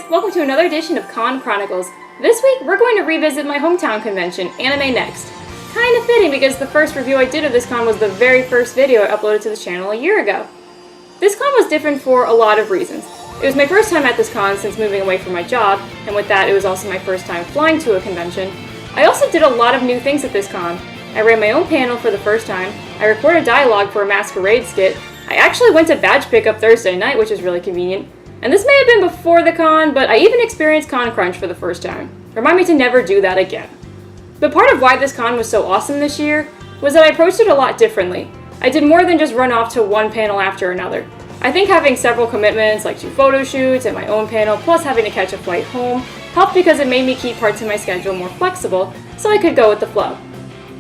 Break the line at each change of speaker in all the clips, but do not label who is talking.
welcome to another edition of Chronicles. This week, we're going to revisit my hometown convention, AnimeNEXT. Kinda fitting because the first review I did of this con was the very first video I uploaded to the channel a year ago. This con was different for a lot of reasons. It was my first time at this con since moving away from my job, and with that, it was also my first time flying to a convention. I also did a lot of new things at this con. I ran my own panel for the first time, I recorded dialogue for a masquerade skit, I actually went to badge pickup Thursday night, which was really convenient. And this may have been before the con, but I even experienced Con Crunch for the first time. Remind me to never do that again. But part of why this con was so awesome this year was that I approached it a lot differently. I did more than just run off to one panel after another. I think having several commitments, like 2 photo shoots and my own panel, plus having to catch a flight home, helped because it made me keep parts of my schedule more flexible, so I could go with the flow.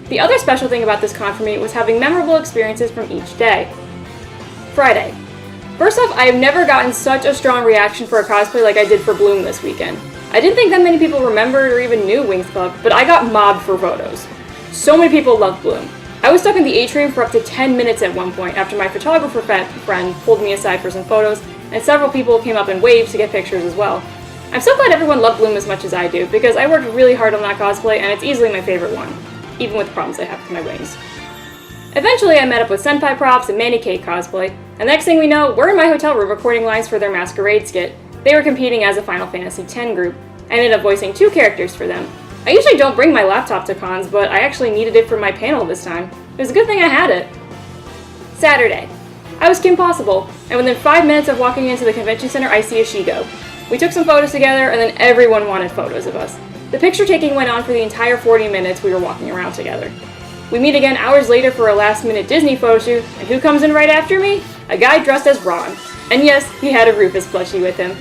The other special thing about this con for me was having memorable experiences from each day. Friday. First off, I have never gotten such a strong reaction for a cosplay like I did for Bloom this weekend. I didn't think that many people remembered or even knew Wings Club, but I got mobbed for photos. So many people loved Bloom. I was stuck in the atrium for up to 10 minutes at one point after my photographer friend pulled me aside for some photos, and several people came up and waved to get pictures as well. I'm so glad everyone loved Bloom as much as I do, because I worked really hard on that cosplay and it's easily my favorite one, even with the problems I have with my wings. Eventually, I met up with SenPie props and Mandycake cosplay, and the next thing we know, we're in my hotel room recording lines for their masquerade skit. They were competing as a Final Fantasy X group. I ended up voicing 2 characters for them. I usually don't bring my laptop to cons, but I actually needed it for my panel this time. It was a good thing I had it. Saturday. I was Kim Possible, and within 5 minutes of walking into the convention center, I see a Shigo. We took some photos together, and then everyone wanted photos of us. The picture taking went on for the entire 40 minutes we were walking around together. We meet again hours later for a last-minute Disney photo shoot, and who comes in right after me? A guy dressed as Ron. And yes, he had a Rufus plushie with him.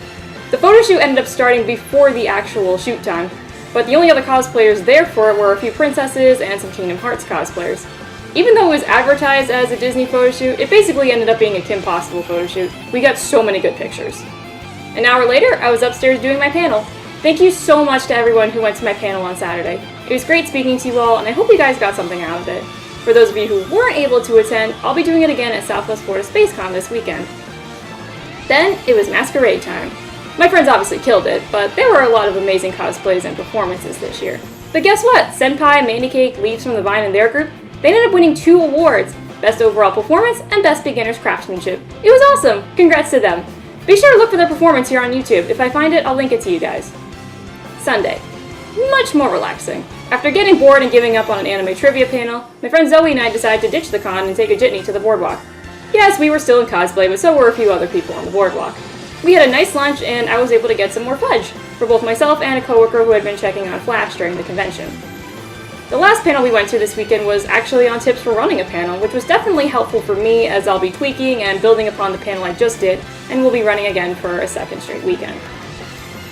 The photo shoot ended up starting before the actual shoot time, but the only other cosplayers there for it were a few princesses and some Kingdom Hearts cosplayers. Even though it was advertised as a Disney photo shoot, it basically ended up being a Kim Possible photo shoot. We got so many good pictures. An hour later, I was upstairs doing my panel. Thank you so much to everyone who went to my panel on Saturday. It was great speaking to you all, and I hope you guys got something out of it. For those of you who weren't able to attend, I'll be doing it again at Southwest Florida Space Con this weekend. Then, it was masquerade time. My friends obviously killed it, but there were a lot of amazing cosplays and performances this year. But guess what? SenPie, Mandycake, Leaves from the Vine, and their group, they ended up winning 2 awards, Best Overall Performance and Best Beginner's Craftsmanship. It was awesome! Congrats to them. Be sure to look for their performance here on YouTube. If I find it, I'll link it to you guys. Sunday. Much more relaxing. After getting bored and giving up on an anime trivia panel, my friend Zoe and I decided to ditch the con and take a jitney to the boardwalk. Yes, we were still in cosplay, but so were a few other people on the boardwalk. We had a nice lunch, and I was able to get some more fudge for both myself and a coworker who had been checking on Flash during the convention. The last panel we went to this weekend was actually on tips for running a panel, which was definitely helpful for me as I'll be tweaking and building upon the panel I just did, and will be running again for a second straight weekend.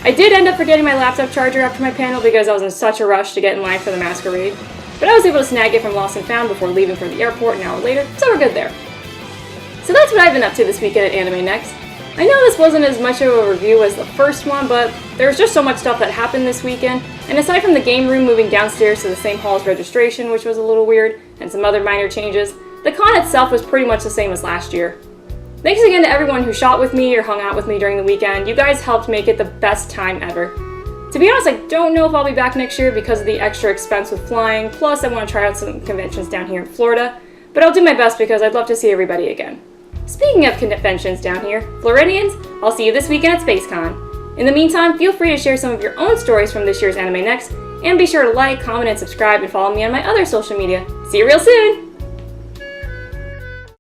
I did end up forgetting my laptop charger after my panel because I was in such a rush to get in line for the masquerade, but I was able to snag it from Lost and Found before leaving for the airport an hour later, so we're good there. So that's what I've been up to this weekend at AnimeNEXT. I know this wasn't as much of a review as the first one, but there's just so much stuff that happened this weekend, and aside from the game room moving downstairs to the same hall as registration, which was a little weird, and some other minor changes, the con itself was pretty much the same as last year. Thanks again to everyone who shot with me or hung out with me during the weekend. You guys helped make it the best time ever. To be honest, I don't know if I'll be back next year because of the extra expense with flying, plus I want to try out some conventions down here in Florida, but I'll do my best because I'd love to see everybody again. Speaking of conventions down here, Floridians, I'll see you this weekend at SpaceCon. In the meantime, feel free to share some of your own stories from this year's AnimeNEXT, and be sure to like, comment, and subscribe, and follow me on my other social media. See you real soon!